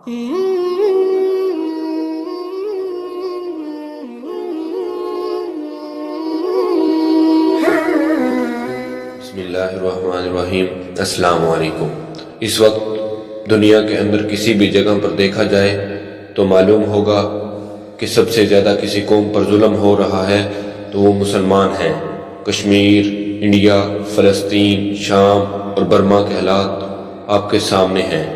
بسم اللہ الرحمن الرحیم۔ السلام علیکم۔ اس وقت دنیا کے اندر کسی بھی جگہ پر دیکھا جائے تو معلوم ہوگا کہ سب سے زیادہ کسی قوم پر ظلم ہو رہا ہے تو وہ مسلمان ہیں۔ کشمیر، انڈیا، فلسطین، شام اور برما کے حالات آپ کے سامنے ہیں۔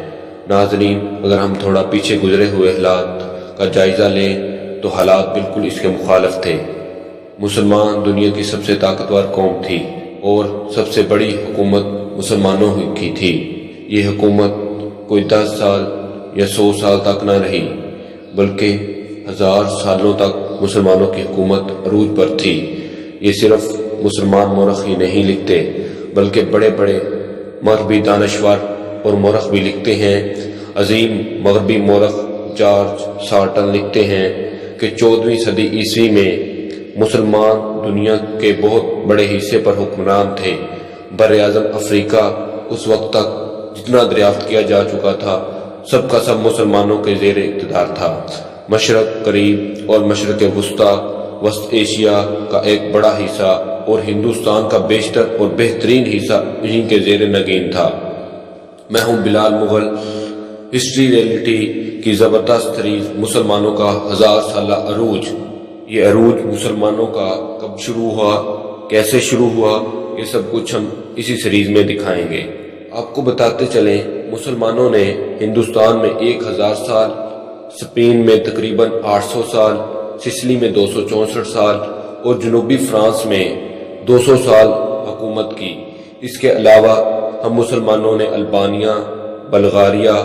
ناظرین، اگر ہم تھوڑا پیچھے گزرے ہوئے حالات کا جائزہ لیں تو حالات بالکل اس کے مخالف تھے۔ مسلمان دنیا کی سب سے طاقتور قوم تھی اور سب سے بڑی حکومت مسلمانوں کی تھی۔ یہ حکومت کوئی 10 سال یا 100 سال تک نہ رہی بلکہ 1000 سالوں تک مسلمانوں کی حکومت عروج پر تھی۔ یہ صرف مسلمان مورخ ہی نہیں لکھتے بلکہ بڑے بڑے مغربی دانشور اور مورخ بھی لکھتے ہیں۔ عظیم مغربی مورخ جارج سارٹن لکھتے ہیں کہ 14ویں صدی عیسوی میں مسلمان دنیا کے بہت بڑے حصے پر حکمران تھے۔ بر اعظم افریقہ اس وقت تک جتنا دریافت کیا جا چکا تھا سب کا سب مسلمانوں کے زیر اقتدار تھا۔ مشرق قریب اور مشرق وسطیٰ، وسط ایشیا کا ایک بڑا حصہ اور ہندوستان کا بیشتر اور بہترین حصہ انہی کے زیر نگین تھا۔ میں ہوں بلال مغل۔ ہسٹری ریئلٹی کی زبردست سیریز مسلمانوں کا 1000 سالہ عروج۔ یہ عروج مسلمانوں کا کب شروع ہوا، کیسے شروع ہوا، یہ سب کچھ ہم اسی سیریز میں دکھائیں گے۔ آپ کو بتاتے چلیں، مسلمانوں نے ہندوستان میں 1000 سال، اسپین میں تقریباً 800 سال، سسلی میں 264 سال اور جنوبی فرانس میں 200 سال حکومت کی۔ اس کے علاوہ ہم مسلمانوں نے البانیہ، بلغاریہ،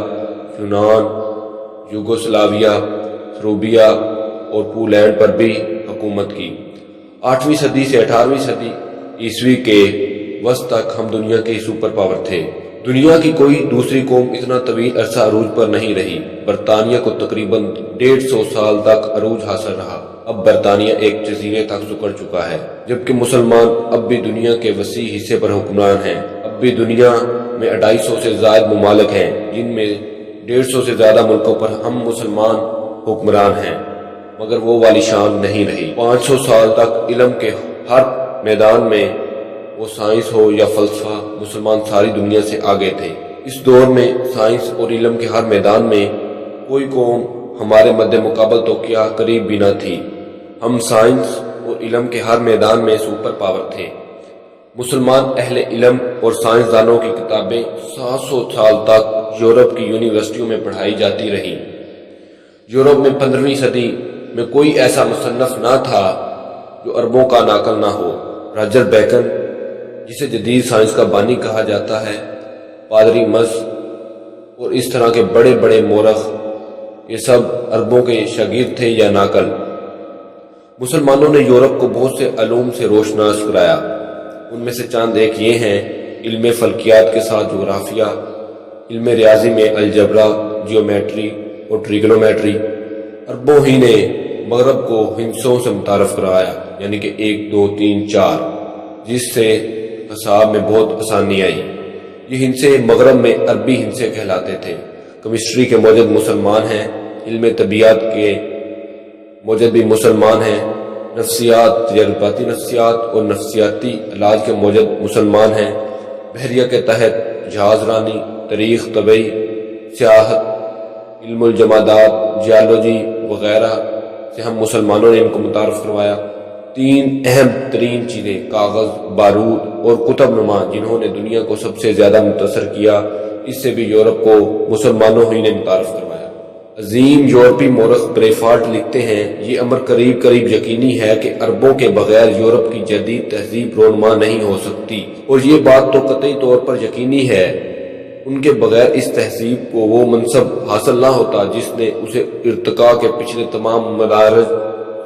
یونان، یوگوسلاویہ، سروبیا اور پولینڈ پر بھی حکومت کی۔ 8ویں صدی سے 18ویں صدی عیسوی کے وسط تک ہم دنیا کے سپر پاور تھے۔ دنیا کی کوئی دوسری قوم اتنا طویل عرصہ عروج پر نہیں رہی۔ برطانیہ کو تقریباً 150 سال تک عروج حاصل رہا۔ اب برطانیہ ایک جزیرے تک سکڑ چکا ہے، جبکہ مسلمان اب بھی دنیا کے وسیع حصے پر حکمران ہیں۔ اب بھی دنیا میں 250 سے زائد ممالک ہیں جن میں 150 سے زیادہ ملکوں پر ہم مسلمان حکمران ہیں، مگر وہ والی شان نہیں رہی۔ 500 سال تک علم کے ہر میدان میں، وہ سائنس ہو یا فلسفہ، مسلمان ساری دنیا سے آگے تھے۔ اس دور میں سائنس اور علم کے ہر میدان میں کوئی قوم ہمارے مد مقابل تو کیا قریب بھی نہ تھی۔ ہم سائنس اور علم کے ہر میدان میں سپر پاور تھے۔ مسلمان اہل علم اور سائنسدانوں کی کتابیں 700 سال تک یورپ کی یونیورسٹیوں میں پڑھائی جاتی رہیں۔ یورپ میں 15ویں صدی میں کوئی ایسا مصنف نہ تھا جو عربوں کا ناقل نہ ہو۔ راجر بیکن، جسے جدید سائنس کا بانی کہا جاتا ہے، پادری مز اور اس طرح کے بڑے بڑے مورخ، یہ سب عربوں کے شاگرد تھے یا ناقل۔ مسلمانوں نے یورپ کو بہت سے علوم سے روشناس کرایا۔ ان میں سے چند ایک یہ ہیں: علم فلکیات کے ساتھ جغرافیہ، علم ریاضی میں الجبرا، جیومیٹری اور ٹریگنومیٹری۔ عربوں ہی نے مغرب کو ہندسوں سے متعارف کرایا، یعنی کہ 1 2 3 4، جس سے حساب میں بہت آسانی آئی۔ یہ ہندسے مغرب میں عربی ہندسے کہلاتے تھے۔ کیمسٹری کے موجد مسلمان ہیں، علم طبیعت کے موجد بھی مسلمان ہیں، نفسیات، تجرباتی نفسیات اور نفسیاتی علاج کے موجد مسلمان ہیں، بحریہ کے تحت جہاز رانی، تاریخ، طبعی سیاحت، علم الجمادات، جیولوجی وغیرہ سے ہم مسلمانوں نے ان کو متعارف کروایا۔ 3 اہم ترین چیزیں، کاغذ، بارود اور کتب نما، جنہوں نے دنیا کو سب سے زیادہ متاثر کیا، اس سے بھی یورپ کو مسلمانوں ہی نے متعارف کروایا۔ عظیم یورپی مورخ بریفارٹ لکھتے ہیں، یہ امر قریب قریب یقینی ہے کہ عربوں کے بغیر یورپ کی جدید تہذیب رونما نہیں ہو سکتی، اور یہ بات تو قطعی طور پر یقینی ہے، ان کے بغیر اس تہذیب کو وہ منصب حاصل نہ ہوتا جس نے اسے ارتقاء کے پچھلے تمام مدارج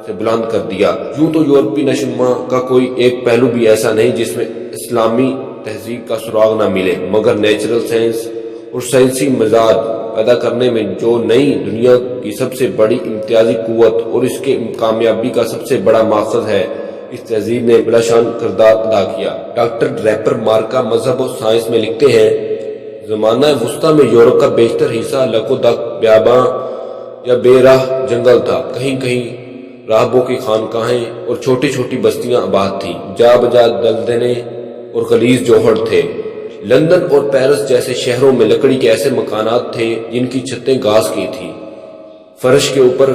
سے بلند کر دیا۔ یوں تو یورپی نشوونما کا کوئی ایک پہلو بھی ایسا نہیں جس میں اسلامی تہذیب کا سراغ نہ ملے، مگر نیچرل سائنس اور سائنسی مزاج پیدا کرنے میں جو نئی دنیا کی سب سے بڑی امتیازی قوت اور اس کے کامیابی کا سب سے بڑا ماخذ ہے، اس تہذیب نے بلا شان کردار ادا کیا۔ ڈاکٹر ڈریپر مارکا مذہب و سائنس میں لکھتے ہیں، زمانہ وسطیٰ میں یورپ کا بیشتر حصہ لک و دک بیاباں یا بے راہ جنگل تھا۔ کہیں کہیں راہبوں کی خانقاہیں اور چھوٹی چھوٹی بستیاں آباد تھیں۔ جا بجا دلدنے اور غلیظ جوہر تھے۔ لندن اور پیرس جیسے شہروں میں لکڑی کے ایسے مکانات تھے جن کی چھتیں گھاس کی تھیں۔ فرش کے اوپر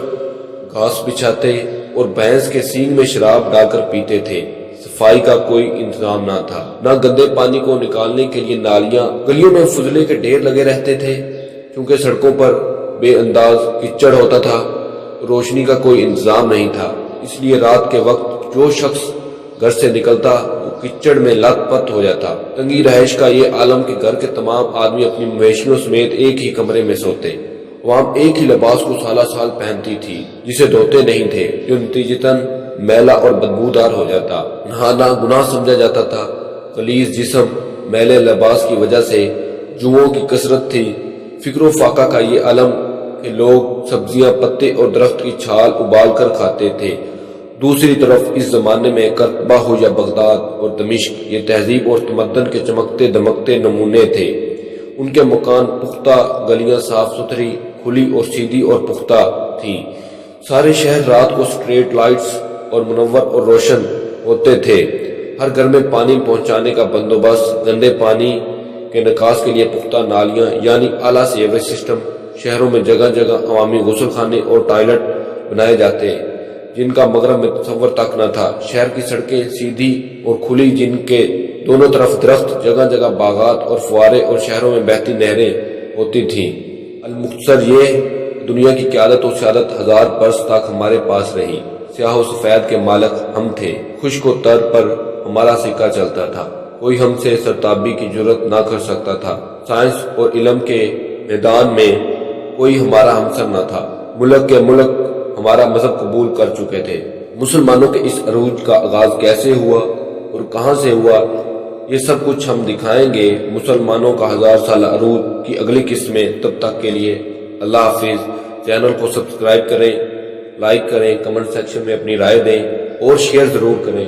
گھاس بچھاتے اور بھینس کے سینگ میں شراب ڈال کر پیتے تھے۔ صفائی کا کوئی انتظام نہ تھا، نہ گندے پانی کو نکالنے کے لیے نالیاں۔ گلیوں میں فضلے کے ڈھیر لگے رہتے تھے کیونکہ سڑکوں پر بے انداز کچڑ ہوتا تھا۔ روشنی کا کوئی انتظام نہیں تھا، اس لیے رات کے وقت جو شخص گھر سے نکلتا وہ کچڑ میں لت پت ہو جاتا۔ تنگی رہائش کا یہ عالم کہ گھر کے تمام آدمی اپنی مویشیوں سمیت ایک ہی کمرے میں سوتے۔ عوام ایک ہی لباس کو سالہ سال پہنتی تھی جسے دھوتے نہیں تھے، جو نتیجتاً میلا اور بدبودار ہو جاتا۔ نہانا گناہ سمجھا جاتا تھا۔ غلیظ جسم میلے لباس کی وجہ سے جوؤں کی کثرت تھی۔ فکر و فاقہ کا یہ عالم کہ لوگ سبزیاں، پتے اور درخت کی چھال ابال کر کھاتے تھے۔ دوسری طرف اس زمانے میں کرتبہ ہو یا بغداد اور دمشق، یہ تہذیب اور تمدن کے چمکتے دمکتے نمونے تھے۔ ان کے مکان پختہ، گلیاں صاف ستھری، کھلی اور سیدھی اور پختہ تھیں۔ سارے شہر رات کو سٹریٹ لائٹس اور منور اور روشن ہوتے تھے۔ ہر گھر میں پانی پہنچانے کا بندوبست، گندے پانی کے نکاس کے لیے پختہ نالیاں یعنی اعلیٰ سیوریج سسٹم۔ شہروں میں جگہ جگہ عوامی غسل خانے اور ٹوائلٹ بنائے جاتے جن کا مغرب میں تصور تک نہ تھا۔ شہر کی سڑکیں سیدھی اور کھلی جن کے دونوں طرف درخت، جگہ جگہ باغات اور فوارے، اور شہروں میں بہتی نہریں ہوتی تھیں۔ المقصد یہ دنیا کی قیادت و سیادت ہزار برس تک ہمارے پاس رہی۔ سیاہ و سفید کے مالک ہم تھے۔ خشک و تر پر ہمارا سکہ چلتا تھا۔ کوئی ہم سے سرتابی کی جرت نہ کر سکتا تھا۔ سائنس اور علم کے میدان میں کوئی ہمارا ہمسر نہ تھا۔ ملک کے ملک ہمارا مذہب قبول کر چکے تھے۔ مسلمانوں کے اس عروج کا آغاز کیسے ہوا اور کہاں سے ہوا، یہ سب کچھ ہم دکھائیں گے مسلمانوں کا 1000 سالہ عروج کی اگلی قسط میں۔ تب تک کے لیے اللہ حافظ۔ چینل کو سبسکرائب کریں، لائک کریں، کمنٹ سیکشن میں اپنی رائے دیں اور شیئر ضرور کریں۔